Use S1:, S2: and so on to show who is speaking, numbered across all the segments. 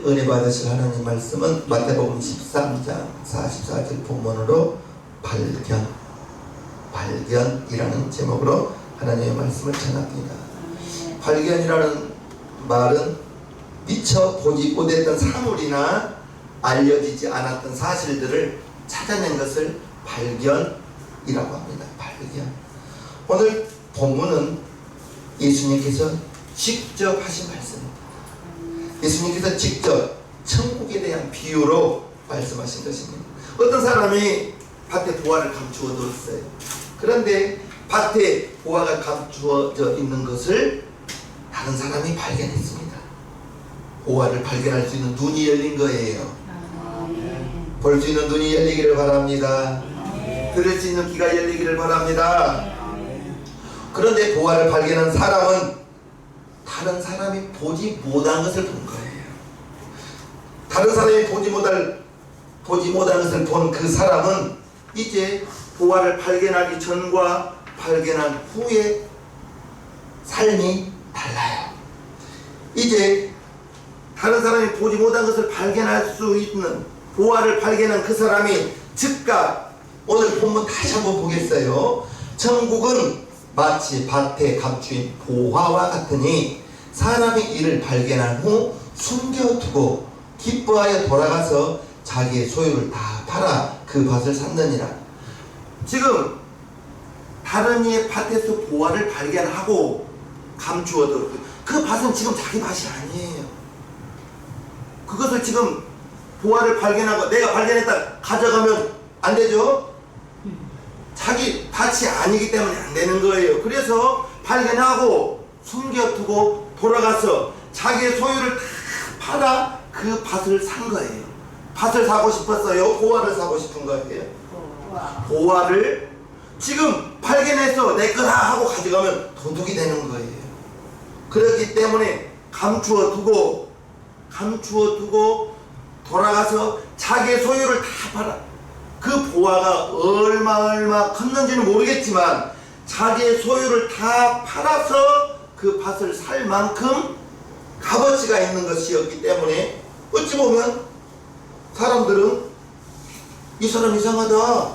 S1: 오늘 은혜 받으실 하나님 말씀은 마태복음 13장 44절 본문으로 발견이라는 제목으로 하나님의 말씀을 전합니다. 발견이라는 말은 미처 보지 못했던 사물이나 알려지지 않았던 사실들을 찾아낸 것을 발견이라고 합니다. 발견. 오늘 본문은 예수님께서 직접 하신 말씀입니다. 예수님께서 직접 천국에 대한 비유로 말씀하신 것입니다. 어떤 사람이 밭에 보화를 감추어 두었어요. 그런데 밭에 보화가 감추어져 있는 것을 다른 사람이 발견했습니다. 보화를 발견할 수 있는 눈이 열린 거예요. 볼 수 있는 눈이 열리기를 바랍니다. 들을 수 있는 귀가 열리기를 바랍니다. 그런데 보화를 발견한 사람은 다른 사람이 보지 못한 것을 본 거예요. 다른 사람이 보지 못한 것을 본 그 사람은 이제 보화를 발견하기 전과 발견한 후의 삶이 달라요. 이제 다른 사람이 보지 못한 것을 발견할 수 있는 보화를 발견한 그 사람이 즉각, 오늘 본문 다시 한번 보겠어요. 천국은 마치 밭에 감추인 보화와 같으니 사람이 이를 발견한 후 숨겨두고 기뻐하여 돌아가서 자기의 소유를 다 팔아 그 밭을 샀느니라. 지금 다른 이의 밭에서 보화를 발견하고 감추어도 그 밭은 지금 자기 밭이 아니에요. 그것을 지금 보화를 발견하고 내가 발견했다 가져가면 안 되죠? 자기 밭이 아니기 때문에 안 되는 거예요. 그래서 발견하고 숨겨두고 돌아가서 자기의 소유를 다 팔아 그 밭을 산 거예요. 밭을 사고 싶었어요? 보화를 사고 싶은 거예요? 보화를 지금 발견해서 내 거다 하고 가져가면 도둑이 되는 거예요. 그렇기 때문에 감추어 두고 돌아가서 자기의 소유를 다 팔아. 그 보화가 얼마 컸는지는 모르겠지만 자기의 소유를 다 팔아서 그 밭을 살 만큼 값어치가 있는 것이었기 때문에 어찌 보면 사람들은 이 사람 이상하다,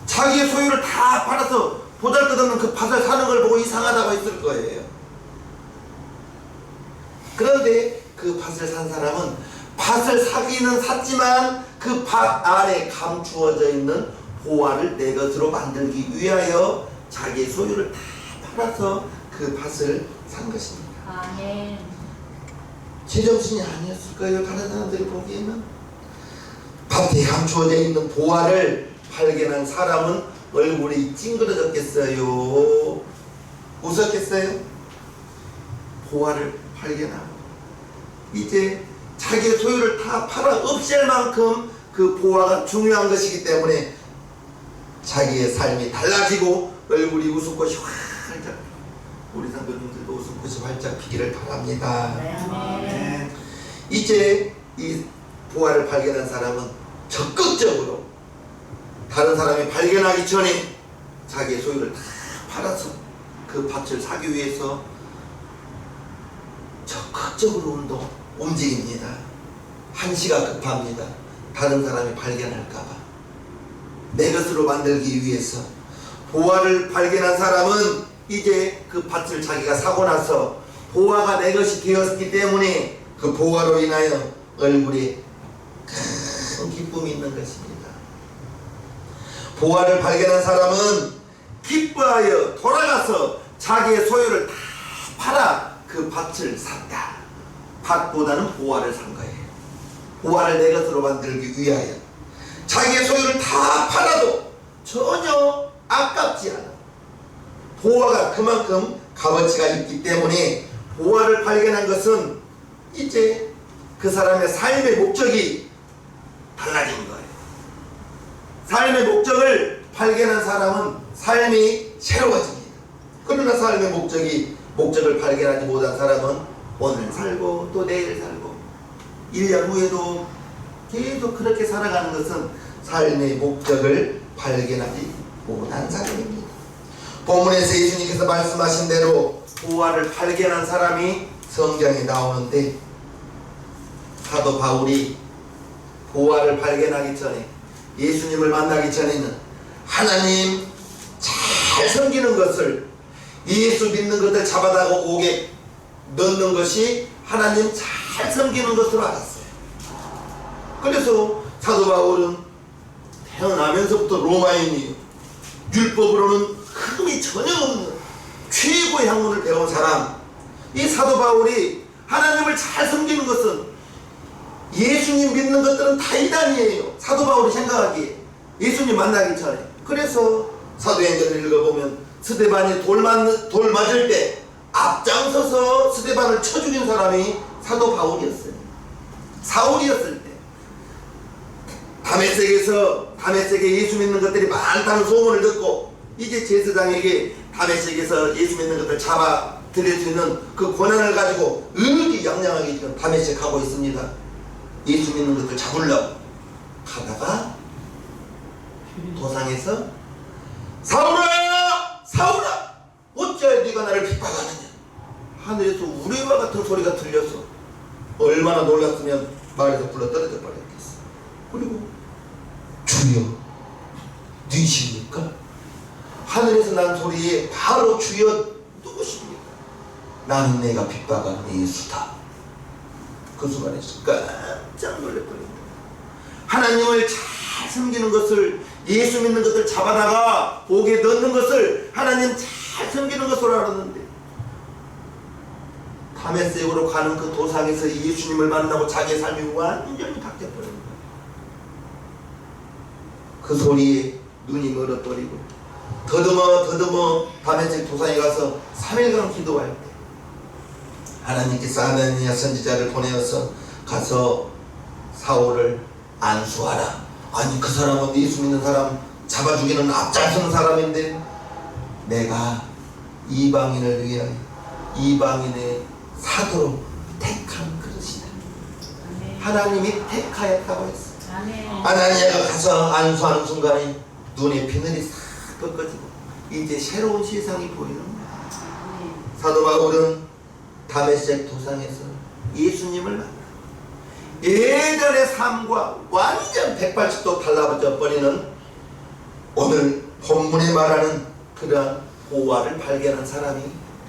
S1: 자기의 소유를 다 팔아서 보잘것없는 그 밭을 사는 걸 보고 이상하다고 했을 거예요. 그런데 그 밭을 산 사람은 밭을 사기는 샀지만 그 밭 안에 감추어져 있는 보화를 내 것으로 만들기 위하여 자기의 소유를 다 팔아서 그 밭을 산 것입니다.
S2: 아멘.
S1: 제정신이 아니었을 거예요. 다른 사람들이 보기에는. 밭에 감추어져 있는 보화를 발견한 사람은 얼굴이 찡그러졌겠어요? 웃었겠어요? 보화를 발견하고 이제 자기의 소유를 다 팔아 없앨 만큼 그 보화가 중요한 것이기 때문에 자기의 삶이 달라지고 얼굴이 웃음꽃이 활짝, 우리 성도님들도 웃음꽃이 활짝 피기를 바랍니다.
S2: 네.
S1: 이제 이 보화를 발견한 사람은 적극적으로 다른 사람이 발견하기 전에 자기의 소유를 다 팔아서 그 밭을 사기 위해서 적극적으로 움직입니다. 한시가 급합니다. 다른 사람이 발견할까봐. 내 것으로 만들기 위해서. 보화를 발견한 사람은 이제 그 밭을 자기가 사고 나서 보화가 내 것이 되었기 때문에 그 보화로 인하여 얼굴에 큰 기쁨이 있는 것입니다. 보화를 발견한 사람은 기뻐하여 돌아가서 자기의 소유를 다 팔아 그 밭을 샀다. 밭보다는 보화를 산 거예요. 보화를 내 것으로 만들기 위하여 자기의 소유를 다 팔아도 전혀 아깝지 않아. 보화가 그만큼 값어치가 있기 때문에 보화를 발견한 것은 이제 그 사람의 삶의 목적이 달라진 거예요. 삶의 목적을 발견한 사람은 삶이 새로워집니다. 그러나 삶의 목적을 발견하지 못한 사람은 오늘 살고 또 내일 살고 1년 후에도 계속 그렇게 살아가는 것은 삶의 목적을 발견하지 못한 사람입니다. 본문에서 예수님께서 말씀하신 대로 보화를 발견한 사람이 성경에 나오는데 사도 바울이 보화를 발견하기 전에, 예수님을 만나기 전에는 하나님 잘 섬기는 것을, 예수 믿는 것을 잡아다가 옥에 넣는 것이 하나님 잘 섬기는 것으로 알았어요. 그래서 사도 바울은 태어나면서부터 로마인이요, 율법으로는 흠이 전혀 없는 최고의 학문을 배운 사람, 이 사도 바울이 하나님을 잘 섬기는 것은, 예수님 믿는 것들은 다 이단이에요. 사도 바울이 생각하기에, 예수님 만나기 전에. 그래서 사도행전을 읽어보면 스데반이 돌 맞을 때 앞장서서 스데반을 쳐 죽인 사람이 사도 바울이었어요. 사울이었을 때 다메섹에 예수 믿는 것들이 많다는 소문을 듣고, 이제 제사장에게 다메섹에서 예수 믿는 것들 잡아 드릴 수 있는 그 권한을 가지고 의기양양하게 지금 다메섹 가고 있습니다. 예수 믿는 것들 잡으려고 가다가 도상에서 사울아! 사울아! 어찌하여 네가 나를 핍박하느냐? 하늘에서 우레와 같은 소리가 들려서 얼마나 놀랐으면 말에서 굴러 떨어져 버렸겠어. 그리고 주여 누구십니까? 하늘에서 난 소리에 바로 주여 누구십니까? 나는 내가 핍박한 예수다. 그 순간에서 깜짝 놀랐거든요. 하나님을 잘 섬기는 것을, 예수 믿는 것을 잡아다가 옥에 넣는 것을 하나님 잘 섬기는 것으로 알았는데, 다메섹으로 가는 그 도상에서 예수님을 만나고 자기의 삶이 완전히 바뀌어버린 거예요. 그 소리에 눈이 멀어버리고 더듬어 다메섹 도상에 가서 3일간 기도할 때 하나님께서 아나니아 선지자를 보내어서 가서 사울을 안수하라. 아니, 그 사람은 예수 믿는 사람 잡아 죽이는 앞장서는 사람인데, 내가 이방인을 위하여 이방인의 사도로 택한 그릇이다. 하나님이 택하였다고 했어. 아나니아가 가서 안수하는 순간에 눈에 비늘이 싹 벗겨지고 이제 새로운 세상이 보이는 거야. 사도 바울은 다메섹 도상에서 예수님을 만나 예전의 삶과 완전 180도 달라져 버리는, 오늘 본문에 말하는 그러한 보화를 발견한 사람이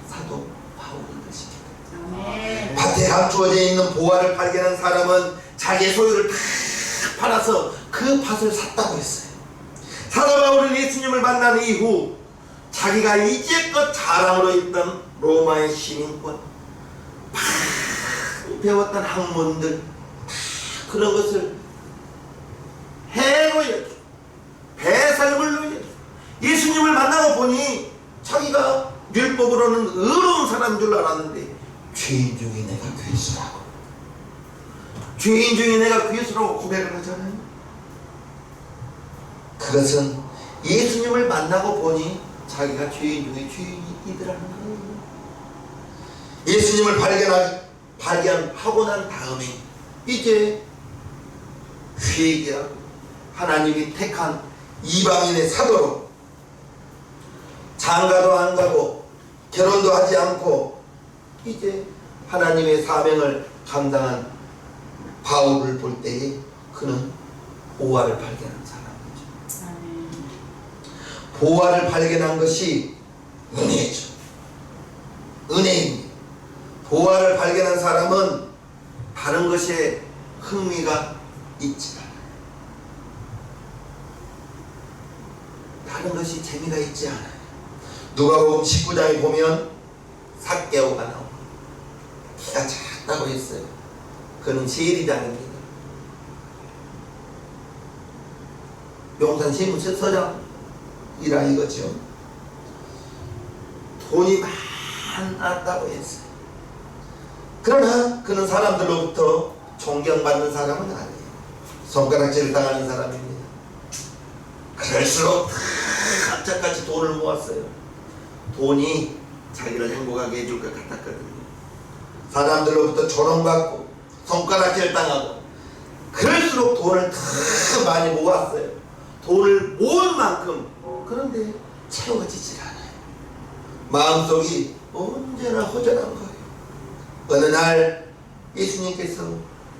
S1: 사도 바울인 것입니다. 밭에 감추어져 있는 보화를 발견한 사람은 자기의 소유를 다 팔아서 그 밭을 샀다고 했어요. 사도 바울은 예수님을 만난 이후 자기가 이제껏 자랑으로 있던 로마의 시민권, 배웠던 학문들, 그런 것을 해로 여기고 배설물로 여기고, 예수님을 만나고 보니 자기가 율법으로는 의로운 사람인 줄 알았는데 죄인 중에 내가 괴수라고, 죄인 중에 내가 괴수라고 고백을 하잖아요. 그것은 예수님을 만나고 보니 자기가 죄인 중에 죄인이더라는 거예요. 예수님을 발견하고 난 다음에 이제 회개하고 하나님이 택한 이방인의 사도로, 장가도 안 가고 결혼도 하지 않고 이제 하나님의 사명을 감당한 바울을 볼 때에 그는 보화를 발견한 사람이죠. 보화를 발견한 것이 은혜죠. 은혜입니다. 보화를 발견한 사람은 다른 것에 흥미가 있지 않아요. 다른 것이 재미가 있지 않아요. 누가복음 19장에 보면 삭개오가 나옵니다. 키가 작다고 했어요. 그는 세리장입니다. 용산 세무서장이라 이거죠. 돈이 많았다고 했어요. 그러나 그는 사람들로부터 존경받는 사람은 아니에요. 손가락질을 당하는 사람입니다. 그럴수록 갑작같이 돈을 모았어요. 돈이 자기를 행복하게 해줄 것 같았거든요. 사람들로부터 조롱받고 손가락질 당하고, 그럴수록 돈을 더 많이 모았어요. 돈을 모은 만큼, 그런데 채워지질 않아요. 마음속이 언제나 허전한 거예요. 어느 날 예수님께서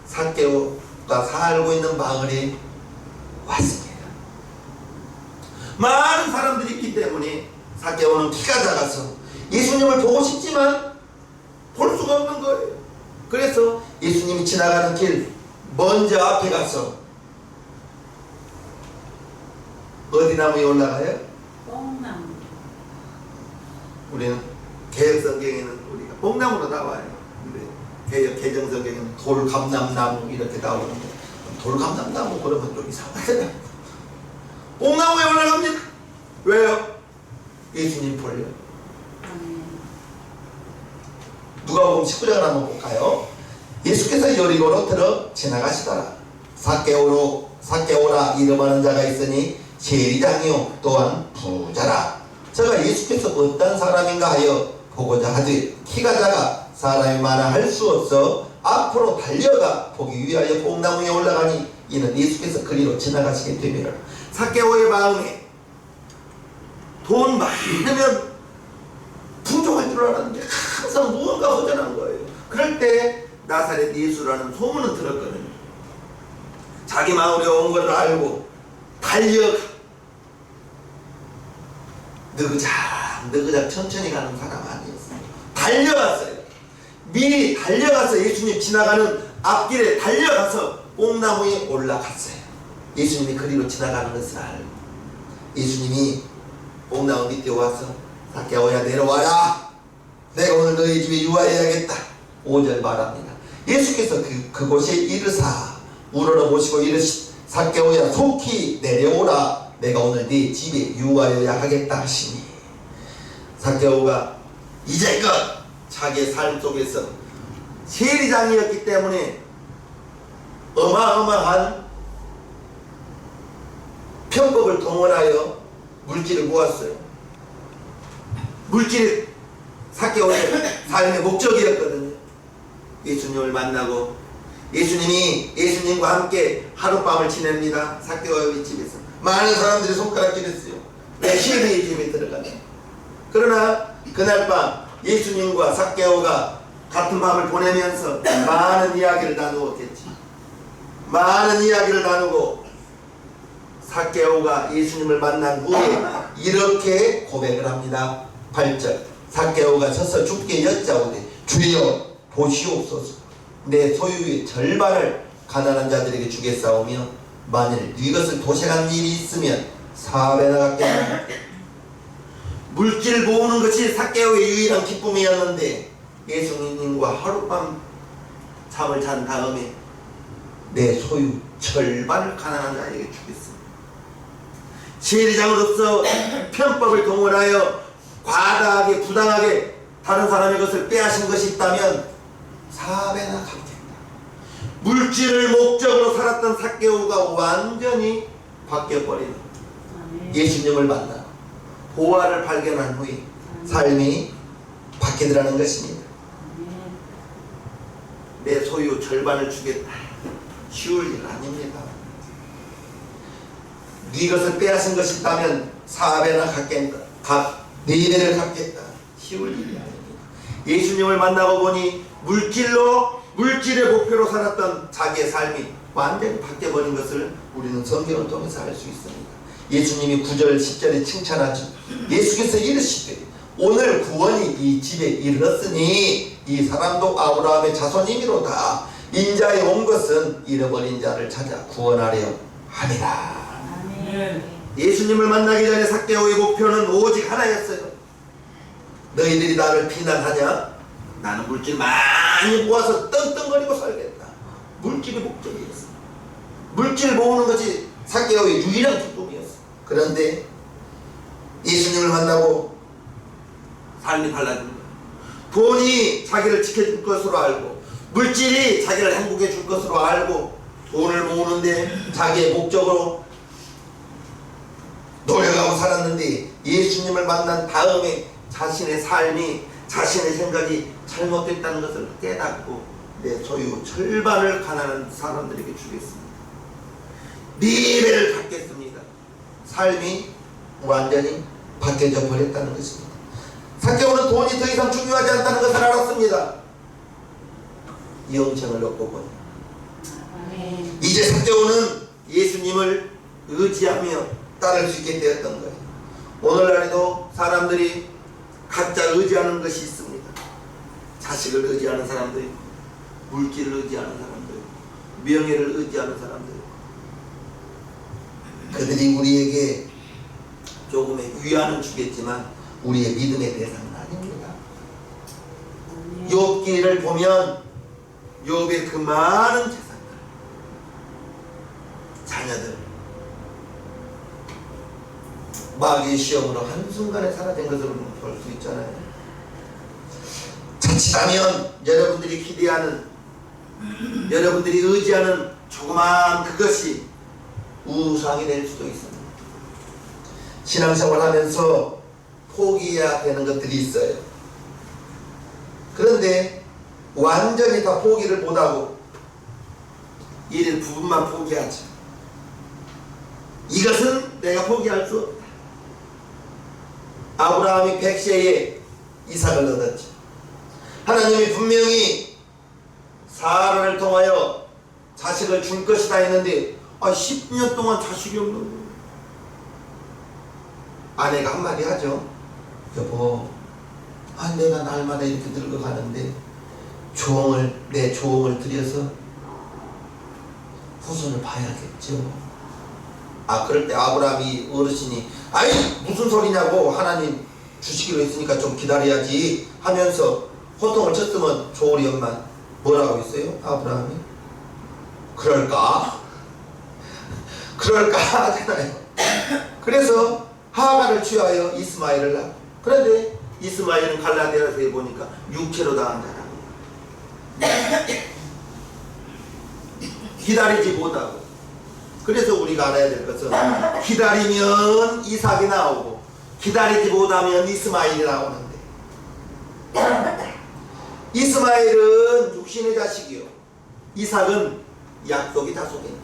S1: 삭개오가 살고 있는 마을에 왔습니다. 많은 사람들이 있기 때문에 삭개오는 키가 작아서 예수님을 보고 싶지만 볼 수가 없는 거예요. 그래서 예수님이 지나가는 길 먼저 앞에 가서 어디 나무에 올라가요?
S2: 뽕나무.
S1: 우리는 개혁성경에는 우리가 뽕나무로 나와요. 근데 개정성경에는 돌감람나무 이렇게 나오는데 돌감람나무 그러면 좀 이상하잖아요. 뽕나무에 올라갑니다. 왜요? 예수님 보려. 누가복음 19장을 한번 볼까요? 예수께서 여리고로 들어 지나가시더라. 삭개오라 이름하는 자가 있으니 세리장이요 또한 부자라. 저가 예수께서 어떤 사람인가 하여 보고자 하되 키가 작아 사람이 많아 할 수 없어 앞으로 달려가 보기 위하여 뽕나무에 올라가니 이는 예수께서 그리로 지나가시게 되며 삭개오의 마음에 돈 많으면 풍족할 줄 알았는데 항상 무언가 허전한 거예요. 그럴 때 나사렛 예수라는 소문은 들었거든요. 자기 마을에 온 것을 알고 달려가 느그작 천천히 가는 사람 아니었어요. 달려갔어요. 미리 달려가서 예수님 지나가는 앞길에 달려가서 뽕나무에 올라갔어요. 예수님이 그리로 지나가는 것을 알고 예수님이 뽕나무 밑에 와서 삭개오야 내려와라. 내가 오늘 너희 집에 유하여야겠다. 5절 말합니다. 예수께서 그곳에 이르사 우러러 보시고 이르시 삭개오야 속히 내려오라. 내가 오늘 네 집에 유하여야 하겠다 하시니 삭개오가 이제껏 자기의 삶 속에서 세리장이었기 때문에 어마어마한 편법을 동원하여 물질을 모았어요. 물질이 삭개오의 삶의 목적이었거든요. 예수님을 만나고 예수님과 함께 하룻밤을 지냅니다. 삭개오의 집에서 많은 사람들이 손가락질했어요. 내 시인의 집에 들어가네. 그러나 그날 밤 예수님과 삭개오가 같은 밤을 보내면서 많은 이야기를 나누었겠지. 많은 이야기를 나누고 삭개오가 예수님을 만난 후에 이렇게 고백을 합니다. 8절 삭개오가 서서 주께 여짜오되 주여 보시옵소서. 내 소유의 절반을 가난한 자들에게 주겠사오며 만일 네 것을 도색한 일이 있으면 4배나 갚겠다. 물질 모으는 것이 삭개오의 유일한 기쁨이었는데 예수님과 하룻밤 잠을 잔 다음에 내 소유 절반을 가난한 자에게 주겠습니다. 세리장으로서 편법을 동원하여 과다하게 부당하게 다른 사람의 것을 빼앗은 것이 있다면 4배나 갚겠다. 물질을 목적으로 살았던 삭개오가 완전히 바뀌어버리는 예수님을 만나 보화를 발견한 후에 삶이 바뀌더라는 것입니다. 내 소유 절반을 주겠다. 쉬울 일 아닙니다. 네 것을 빼앗은 것이 있다면 4배나 갚겠다. 4배를 갚겠다. 쉬울 일이 아닙니다. 예수님을 만나고 보니 물질의 목표로 살았던 자기의 삶이 완전히 바뀌어버린 것을 우리는 성경을 통해서 알 수 있습니다. 예수님이 9절 10절에 칭찬하죠. 예수께서 이르시되 오늘 구원이 이 집에 이르렀으니 이 사람도 아브라함의 자손이미로다. 인자에 온 것은 잃어버린 자를 찾아 구원하려 함이라. 예수님을 만나기 전에 삭개오의 목표는 오직 하나였어요. 너희들이 나를 비난하냐? 나는 물질 많이 모아서 떵떵거리고 살겠다. 물질이 목적이었어. 물질 모으는 것이 삭개오의 유일한 기쁨이었어. 그런데 예수님을 만나고 삶이 달라진 거야. 돈이 자기를 지켜줄 것으로 알고 물질이 자기를 행복해 줄 것으로 알고 돈을 모으는데 자기의 목적으로 노력하고 살았는데 예수님을 만난 다음에 자신의 삶이 자신의 생각이 잘못됐다는 것을 깨닫고 내 소유 절반을 가난한 사람들에게 주겠습니다. 4배를 갚겠습니다. 삶이 완전히 바뀌어져 버렸다는 것입니다. 삭개오는 돈이 더 이상 중요하지 않다는 것을 알았습니다. 영생을 얻고 보니 창조는 예수님을 의지하며 따를 수 있게 되었던 거예요. 오늘날에도 사람들이 각자 의지하는 것이 있습니다. 자식을 의지하는 사람들, 물질을 의지하는 사람들, 명예를 의지하는 사람들. 그들이 우리에게 조금의 위안은 주겠지만 우리의 믿음의 대상은 아닙니다. 욥기를 보면 욥의 그 많은 재산들, 자녀들, 마귀의 시험으로 한순간에 사라진 것으로 볼 수 있잖아요. 자칫하면 여러분들이 기대하는, 여러분들이 의지하는 조그마한 그것이 우상이 될 수도 있습니다. 신앙생활 하면서 포기해야 되는 것들이 있어요. 그런데 완전히 다 포기를 못하고 이를 부분만 포기하죠. 이것은 내가 포기할 수 없다. 아브라함이 백세에 이삭을 얻었죠. 하나님이 분명히 사라를 통하여 자식을 줄 것이다 했는데 10년 동안 자식이 없는 거예요. 아내가 한마디 하죠. 여보, 내가 날마다 이렇게 늙어가는데 내 조언을 들여서 후손을 봐야겠죠. 그럴 때 아브라함이 어르신이 무슨 소리냐고, 하나님 주시기로 했으니까 좀 기다려야지 하면서 호통을 쳤으면 조울이 엄마 뭐라고 했어요? 아브라함이 그럴까 하잖아요. 그래서 하가를 취하여 이스마엘을 낳고, 그런데 이스마엘은 갈라디아서에 보니까 육체로 낳은 자라고 기다리지 못하고. 그래서 우리가 알아야 될 것은 기다리면 이삭이 나오고 기다리지 못하면 이스마엘이 나오는데, 이스마엘은 육신의 자식이요, 이삭은 약속의 자손이에요.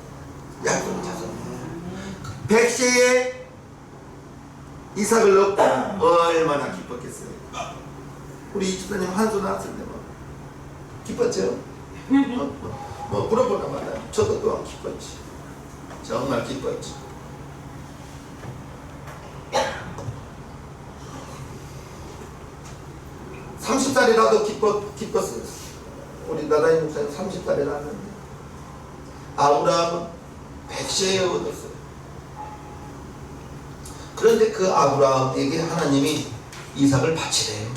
S1: 약속의 자손. 백세에 이삭을 넣고 얼마나 기뻤겠어요. 우리 이집사님 한손 나왔을 때 기뻤죠? 물어보나 마다 저도 또한 기뻤지. 정말 기뻤지. (30살이라도) 기뻤어요. 우리 나다니 목사님 30살에 낳았는데 아브라함은 100세에 얻었어요. 그런데 그 아브라함에게 하나님이 이삭을 바치래요.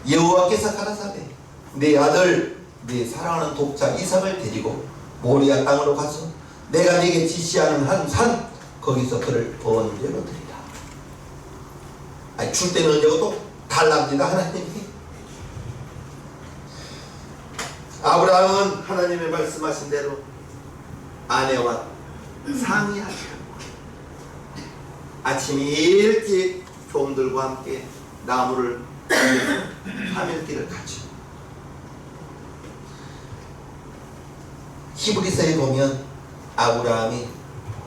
S1: 여호와께서 가라사대 내 아들 내 사랑하는 독자 이삭을 데리고 모리아 땅으로 가서 내가 네게 지시하는 한 산 거기서 그를 번제로 드리라. 줄 때는 언제고 또 달랍니다. 하나님이. 아브라함은 하나님의 말씀하신 대로 아내와 상의하고 아침 일찍 종들과 함께 나무를 하멜길을 가죠. 히브리서에 보면 아브라함이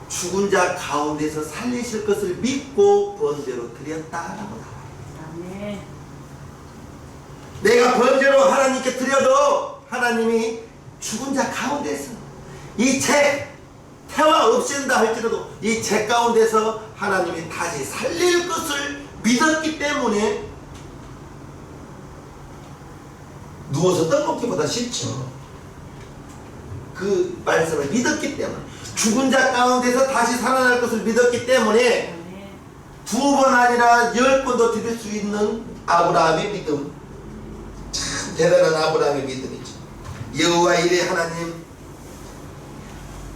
S1: 죽은 자 가운데서 살리실 것을 믿고 번제로 드렸다라고 나와요.
S2: 아멘.
S1: 내가 번제로 하나님께 드려도 하나님이 죽은 자 가운데서 이 책 태와 없앤다 할지라도 이 책 가운데서 하나님이 다시 살릴 것을 믿었기 때문에 누워서 떡먹기보다 싫죠. 그 말씀을 믿었기 때문에, 죽은 자 가운데서 다시 살아날 것을 믿었기 때문에
S2: 아멘.
S1: 2번 아니라 10번도 드릴 수 있는 아브라함의 믿음, 참 대단한 아브라함의 믿음이죠. 여호와 이레 하나님,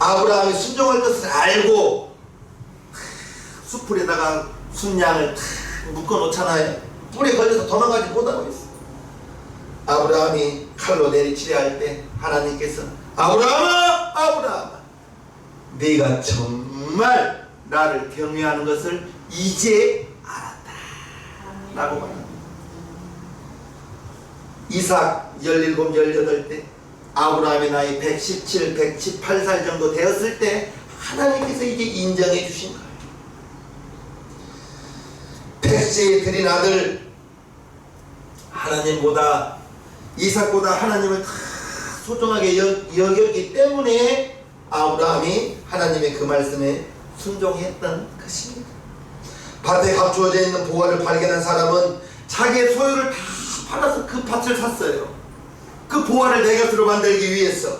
S1: 아브라함이 순종할 것을 알고 수풀에다가 순양을 묶어놓잖아요. 불에 걸려서 도망가지 못하고 있어요. 아브라함이 칼로 내리치려 할 때 하나님께서 아브라함아, 아브라함아, 네가 정말 나를 경외하는 것을 이제 알았다 라고 말합니다. 이삭 17, 18때 아브라함의 나이 117, 118살 정도 되었을 때 하나님께서 이제 인정해 주신 거예요. 백세에 드린 아들, 하나님보다 이삭보다 하나님을 다 소중하게 여겼기 때문에 아브라함이 하나님의 그 말씀에 순종했던 것입니다. 밭에 감추어져 있는 보화를 발견한 사람은 자기의 소유를 다 팔아서 그 밭을 샀어요. 그 보화를 내 것으로 만들기 위해서.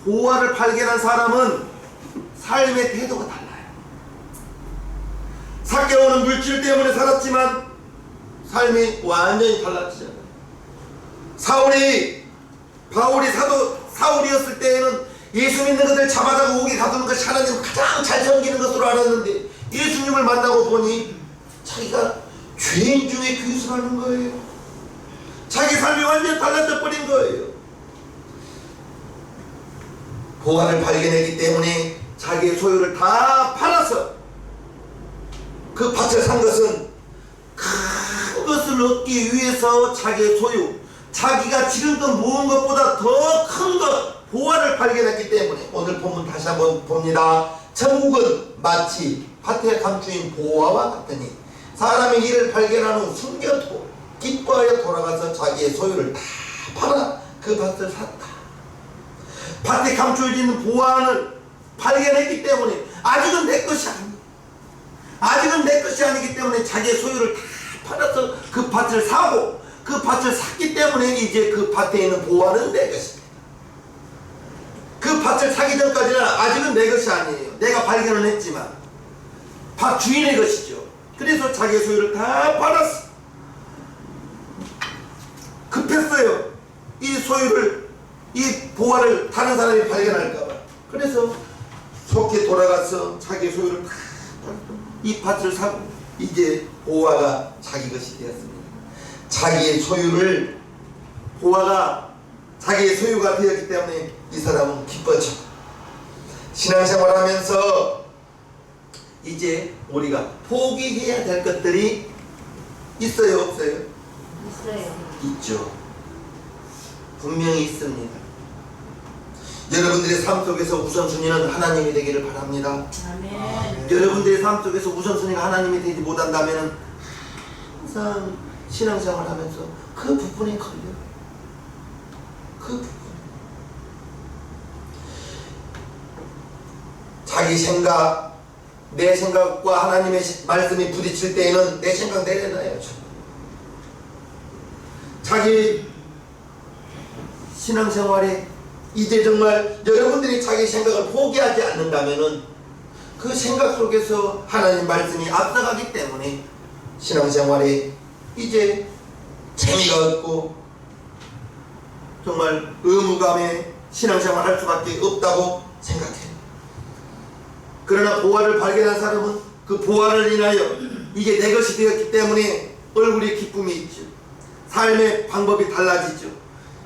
S1: 보화를 발견한 사람은 삶의 태도가 달라요. 사개오는 물질 때문에 살았지만 삶이 완전히 달라지잖아요. 바울이 사울이었을 때에는 예수 믿는 것을 잡아다가 옥에 가두는 것이 하나님을 가장 잘 섬기는 것으로 알았는데, 예수님을 만나고 보니 자기가 죄인 중에 귀순하는 거예요. 자기 삶이 완전히 달라져 버린 거예요. 보화를 발견했기 때문에 자기의 소유를 다 팔아서 그 밭을 산 것은 큰 것을 얻기 위해서 자기의 소유, 자기가 지금껏 모은 것보다 더 큰 것, 보화를 발견했기 때문에. 오늘 본문 다시 한번 봅니다. 천국은 마치 밭에 감추인 보화와 같으니 사람의 일을 발견한 후 숨겨두고 기뻐하여 돌아가서 자기의 소유를 다 팔아 그 밭을 샀다. 밭에 감추어져 있는 보화를 발견했기 때문에 아직은 내 것이 아닙니다. 아직은 내 것이 아니기 때문에 자기의 소유를 다 팔아서 그 밭을 사고, 그 밭을 샀기 때문에 이제 그 밭에 있는 보화는 내 것입니다. 그 밭을 사기 전까지는 아직은 내 것이 아니에요. 내가 발견을 했지만 밭 주인의 것이죠. 그래서 자기의 소유를 다 팔았어. 급했어요. 이 소유를, 이 보화를 다른 사람이 발견할까봐. 그래서 속히 돌아가서 자기의 소유를 다 팔고 이 밭을 사고 이제 보화가 자기 것이 되었습니다. 자기의 소유를, 보화가 자기의 소유가 되었기 때문에 이 사람은 기뻤죠. 신앙생활하면서 이제 우리가 포기해야 될 것들이 있어요, 없어요?
S2: 있어요.
S1: 있죠. 분명히 있습니다. 여러분들의 삶 속에서 우선순위는 하나님이 되기를 바랍니다.
S2: 아멘.
S1: 여러분들의 삶 속에서 우선순위가 하나님이 되지 못한다면 항상 신앙생활 하면서 그 부분에 걸려요. 그 부분. 자기 생각, 내 생각과 하나님의 말씀이 부딪힐 때에는 내 생각 내려놔야죠. 자기 신앙생활에 이제 정말 여러분들이 자기 생각을 포기하지 않는다면은 그 생각 속에서 하나님 말씀이 앞서가기 때문에 신앙생활에 이제 재미가 없고 정말 의무감에 신앙생활 할 수밖에 없다고 생각해요. 그러나 보화를 발견한 사람은 그 보화를 인하여 이게 내 것이 되었기 때문에 얼굴에 기쁨이 있죠. 삶의 방법이 달라지죠.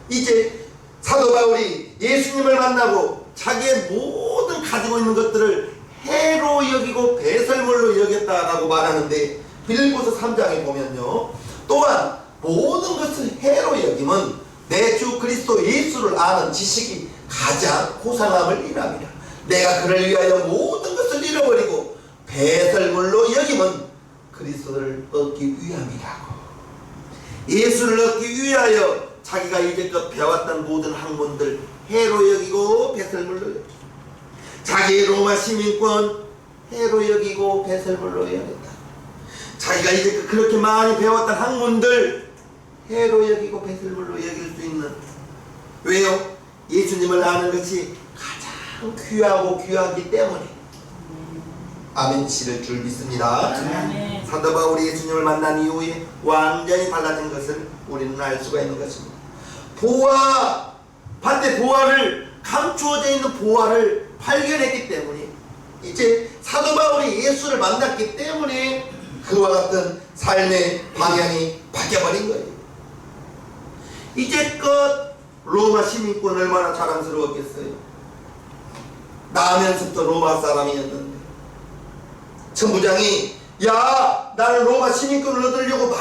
S1: 이제 사도 바울이 예수님을 만나고 자기의 모든 가지고 있는 것들을 해로 여기고 배설물로 여겼다라고 말하는데, 빌립보서 3장에 보면요, 또한 모든 것을 해로 여김은 내 주 그리스도 예수를 아는 지식이 가장 고상함을 인함이라. 내가 그를 위하여 모든 것을 잃어버리고 배설물로 여김은 그리스도를 얻기 위함이라고. 예수를 얻기 위하여 자기가 이제껏 배웠던 모든 학문들 해로 여기고 배설물로 여기고, 자기의 로마 시민권 해로 여기고 배설물로 여겼다. 자기가 이제껏 그렇게 많이 배웠던 학문들 해로 여기고 배설물로 여길 수 있는, 왜요? 예수님을 아는 것이 가장 귀하고 귀하기 때문에. 아멘치를 줄 믿습니다.
S2: 아멘.
S1: 사도 바울이 예수님을 만난 이후에 완전히 달라진 것을 우리는 알 수가 있는 것입니다. 보화, 밭에 보화를, 감추어져 있는 보화를 발견했기 때문에, 이제 사도 바울이 예수를 만났기 때문에 그와 같은 삶의 방향이 바뀌어버린 거예요. 이제껏 로마 시민권 얼마나 자랑스러웠겠어요. 나면서부터 로마 사람이었는데 천부장이, 야, 나는 로마 시민권을 얻으려고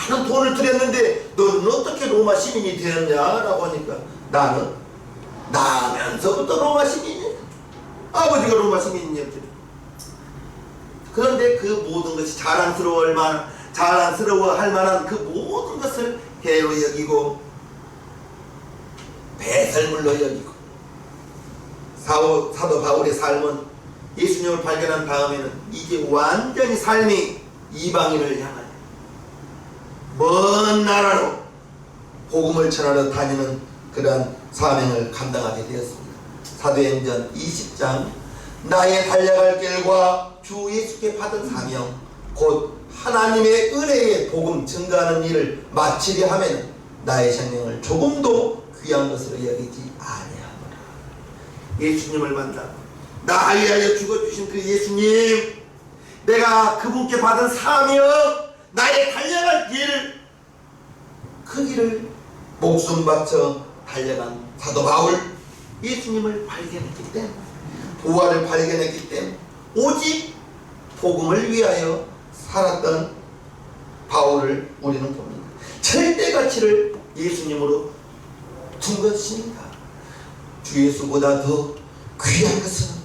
S1: 많은 돈을 들였는데 너는 어떻게 로마 시민이 되었냐? 라고 하니까, 나는 나면서부터 로마 시민이야. 아버지가 로마 시민이었지. 그런데 그 모든 것이 자랑스러워할 만한 그 모든 것을 해로 여기고 배설물로 여기고 사도 바울의 삶은 예수님을 발견한 다음에는 이제 완전히 삶이 이방인을 향하여 먼 나라로 복음을 전하러 다니는 그러한 사명을 감당하게 되었습니다. 사도행전 20장 나의 달려갈 길과 주 예수께 받은 사명 곧 하나님의 은혜의 복음 증가하는 일을 마치려 하면 나의 생명을 조금도 귀한 것으로 여기지 아니하노라. 예수님을 만나 나 위하여 죽어주신 그 예수님, 내가 그분께 받은 사명, 나의 달려갈 길, 그 길을 목숨 바쳐 달려간 사도 바울, 예수님을 발견했기 때문에, 부활을 발견했기 때문에 오직 복음을 위하여 살았던 바울을 우리는 봅니다. 절대 가치를 예수님으로 둔 것입니다. 주 예수보다 더 귀한 것은,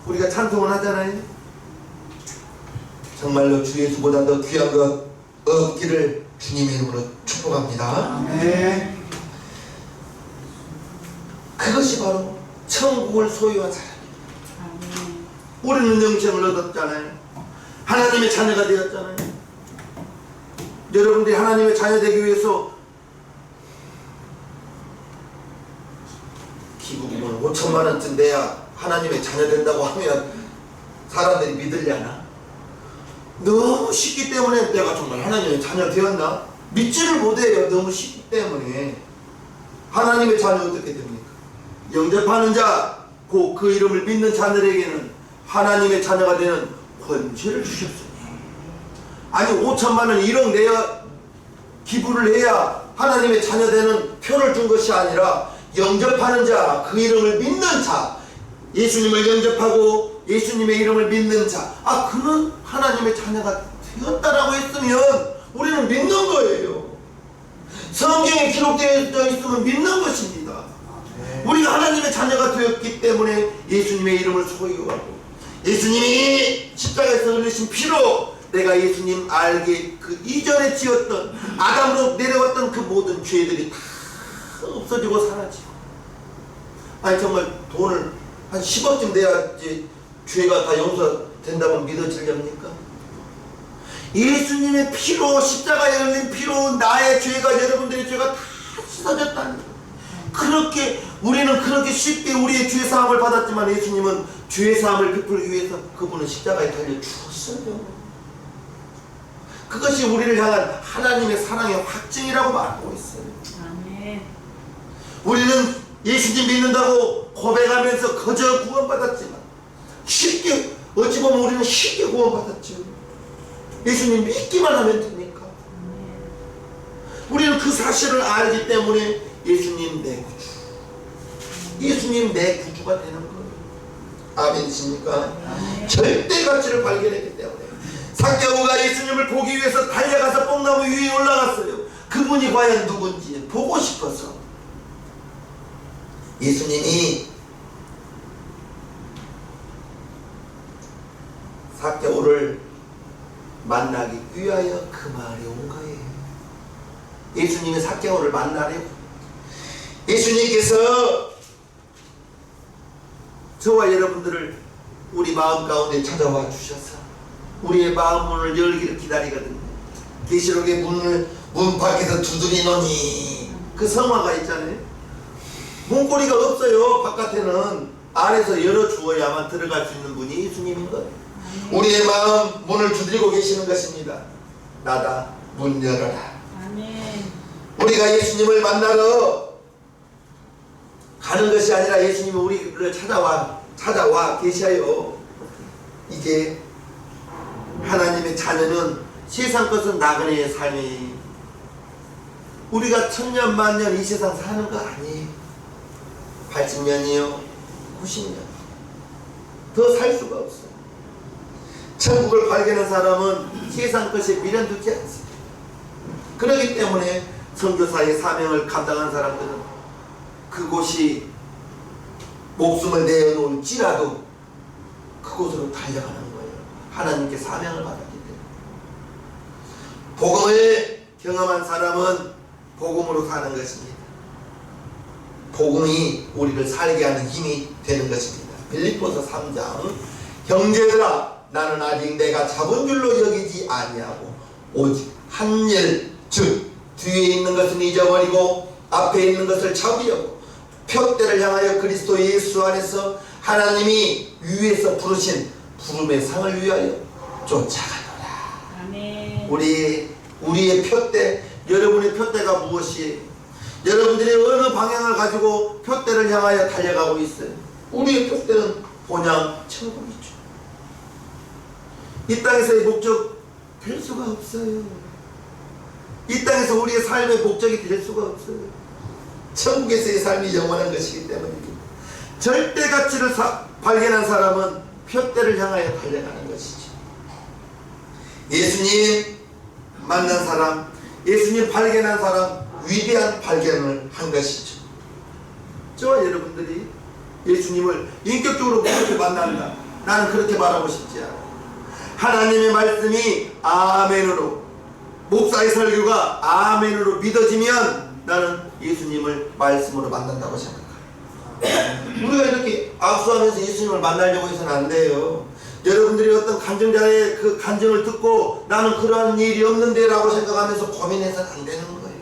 S1: 우리가 찬송을 하잖아요. 정말로 주 예수보다 더 귀한 것 없기를 주님의 이름으로 축복합니다.
S3: 네.
S1: 그것이 바로 천국을 소유한 사람입니다. 우리는 영생을 얻었잖아요. 하나님의 자녀가 되었잖아요. 여러분들이 하나님의 자녀 되기 위해서 기부금을 5천만 원쯤 내야 하나님의 자녀 된다고 하면 사람들이 믿으려나? 너무 쉽기 때문에 내가 정말 하나님의 자녀 되었나? 믿지를 못해요. 너무 쉽기 때문에. 하나님의 자녀 어떻게 됩니까? 영접하는 자, 그 이름을 믿는 자들에게는 하나님의 자녀가 되는 권세를 주셨습니다. 아니 5천만 원 1억 내야 기부를 해야 하나님의 자녀 되는 표를 준 것이 아니라 영접하는 자, 그 이름을 믿는 자, 예수님을 영접하고 예수님의 이름을 믿는 자, 그는 하나님의 자녀가 되었다라고 했으면 우리는 믿는 거예요. 성경에 기록되어 있으면 믿는 것입니다. 우리가 하나님의 자녀가 되었기 때문에 예수님의 이름을 소유하고 예수님이 십자가에서 흘리신 피로 내가 예수님 알게 그 이전에 지었던 아담으로 내려왔던 그 모든 죄들이 다 없어지고 사라지고, 아니 정말 돈을 한 10억쯤 내야지 죄가 다 용서된다면 믿어지렵니까? 예수님의 피로, 십자가에 흘린 피로 나의 죄가, 여러분들의 죄가 다 씻어졌다는 거예요. 그렇게 우리는 그렇게 쉽게 우리의 죄사함을 받았지만 예수님은 죄사함을 베풀기 위해서 그분은 십자가에 달려 죽었어요. 그것이 우리를 향한 하나님의 사랑의 확증이라고 말하고 있어요.
S2: 아멘.
S1: 우리는 예수님 믿는다고 고백하면서 거저 구원받았지만 쉽게, 어찌 보면 우리는 쉽게 구원받았죠. 예수님 믿기만 하면 됩니까? 우리는 그 사실을 알기 때문에 예수님 내 구주, 예수님 내 구주가 되는 거예요. 아멘이십니까? 절대 가치를 발견했기 때문에 삭개오가 예수님을 보기 위해서 달려가서 뽕나무 위에 올라갔어요. 그분이 과연 누군지 보고 싶어서. 예수님이 삭개오를 만나기 위하여 그 마을에 온 거예요. 예수님이 삭개오를 만나려고. 예수님께서 저와 여러분들을 우리 마음 가운데 찾아와 주셔서 우리의 마음 문을 열기를 기다리거든요. 계시록의 문 밖에서 두드리노니, 그 성화가 있잖아요. 문고리가 없어요. 바깥에는. 안에서 열어주어야만 들어갈 수 있는 분이 예수님인 거예요. 우리의 마음 문을 두드리고 계시는 것입니다. 나다, 문 열어라.
S2: 아멘.
S1: 우리가 예수님을 만나러 가는 것이 아니라 예수님이 우리를 찾아와 계셔요. 이게 하나님의 자녀는 세상 것은 나그네의 삶이, 우리가 천년 만년 이 세상 사는 거 아니에요. 80년이요 90년 더 살 수가 없어요. 천국을 발견한 사람은 세상 것에 미련 두지 않습니다. 그렇기 때문에 선교사의 사명을 감당한 사람들은 그곳이 목숨을 내어놓을지라도 그곳으로 달려가는 거예요. 하나님께 사명을 받았기 때문에. 복음을 경험한 사람은 복음으로 사는 것입니다. 복음이 우리를 살게 하는 힘이 되는 것입니다. 빌립보서 3장 형제들아 나는 아직 내가 잡은 줄로 여기지 아니하고 오직 한 일 즉 뒤에 있는 것은 잊어버리고 앞에 있는 것을 잡으려고 표대를 향하여 그리스도 예수 안에서 하나님이 위에서 부르신 부름의 상을 위하여 쫓아가노라.
S2: 아멘.
S1: 우리의 표대, 여러분의 표대가 무엇이에요? 여러분들이 어느 방향을 가지고 표대를 향하여 달려가고 있어요? 우리의 표대는 본향 천국이죠. 이 땅에서의 목적 될 수가 없어요. 이 땅에서 우리의 삶의 목적이 될 수가 없어요. 천국에서의 삶이 영원한 것이기 때문입니다. 절대 가치를 발견한 사람은 표대를 향하여 달려가는 것이죠. 예수님 만난 사람, 예수님 발견한 사람, 위대한 발견을 한 것이죠. 저와 여러분들이 예수님을 인격적으로 그렇게 만난다, 나는 그렇게 말하고 싶지 않아요. 하나님의 말씀이 아멘으로, 목사의 설교가 아멘으로 믿어지면 나는 예수님을 말씀으로 만난다고 생각해요. 우리가 이렇게 악수하면서 예수님을 만나려고 해서는 안 돼요. 여러분들이 어떤 간증자의 그 간증을 듣고 나는 그러한 일이 없는데 라고 생각하면서 고민해서는 안 되는 거예요.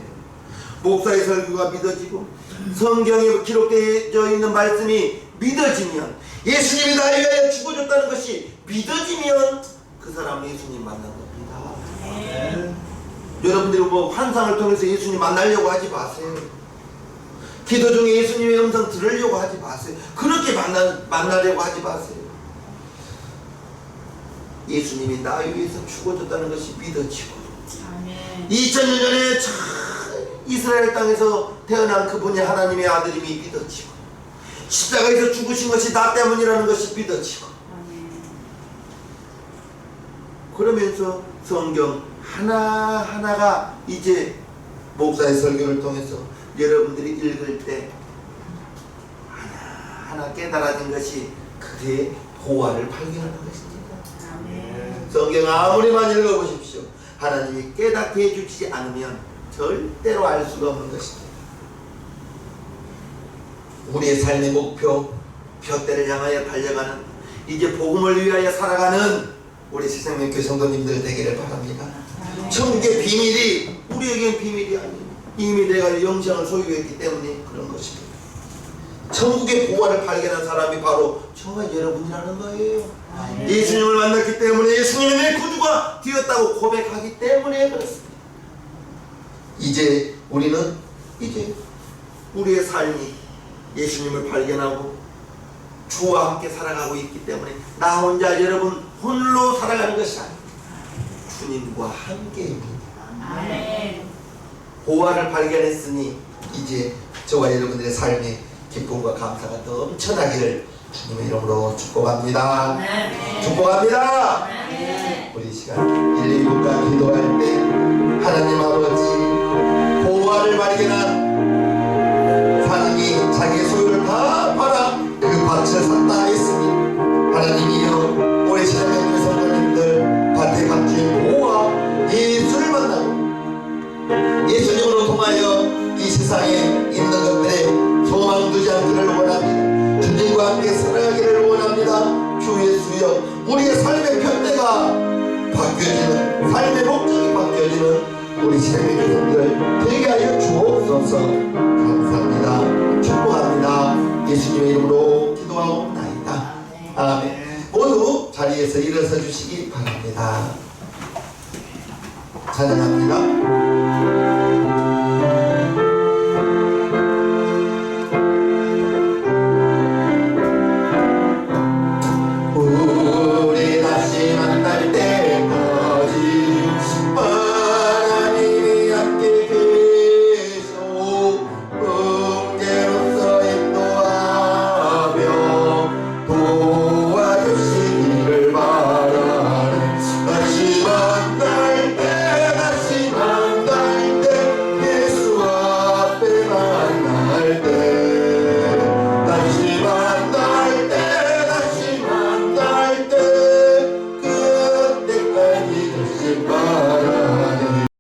S1: 목사의 설교가 믿어지고 성경에 기록되어 있는 말씀이 믿어지면, 예수님이 나를 위하여 죽어줬다는 것이 믿어지면 그 사람은 예수님 만난 겁니다. 네. 여러분들이 뭐 환상을 통해서 예수님 만나려고 하지 마세요. 기도 중에 예수님의 음성 들으려고 하지 마세요. 그렇게 만나려고 하지 마세요. 예수님이 나 위해서 죽어줬다는 것이 믿어지고, 2000년 전에 이스라엘 땅에서 태어난 그분이 하나님의 아들임이 믿어지고, 십자가에서 죽으신 것이 나 때문이라는 것이 믿어지고, 그러면서 성경 하나하나가 이제 목사의 설교를 통해서 여러분들이 읽을 때 하나하나 깨달아진 것이 그의 보화를 발견하는 것입니다. 성경 아무리만 읽어보십시오. 하나님이 깨닫게 해주지 않으면 절대로 알 수가 없는 것입니다. 우리의 삶의 목표, 표대를 향하여 달려가는, 이제 복음을 위하여 살아가는 우리 새생명교회 성도님들 되기를 바랍니다. 천국의 비밀이 우리에겐 비밀이 아니에요. 이미 내가 영생을 소유했기 때문에 그런 것입니다. 천국의 보화를 발견한 사람이 바로 저와 여러분이라는 거예요. 예수님을 만났기 때문에, 예수님이 내 구주가 되었다고 고백하기 때문에 그렇습니다. 이제 우리는 우리의 삶이 예수님을 발견하고 주와 함께 살아가고 있기 때문에 나 혼자, 여러분 홀로 살아가는 것이 아닙니다. 주님과 함께입니다. 보화를 발견했으니 이제 저와 여러분들의 삶에 기쁨과 감사가 넘쳐나기를 주님의 이름으로 축복합니다. 축복합니다. 우리 시간 1, 2분간 기도할 때 하나님 아버지, 보화를 발견한 사람이 자기의 소유를 다 팔아 그 밭을 샀다 했으니, 하나님이여 우리 새생명교회 성도님들 밭의 밭주인 보화 예수를 만나고 예수님으로 통하여 이 세상에 있는 것들에 소망 두지 않기를 원합니다. 주님과 함께 살아가기를 원합니다. 주 예수여, 우리의 삶의 편대가 바뀌어지는, 삶의 목적이 바뀌어지는 우리 새생명교회들 되게 하여 주옵소서. 감사합니다. 축복합니다. 예수님의 이름으로 기도하옵나이다. 아멘. 모두 자리에서 일어서 주시기 바랍니다. 찬양합니다.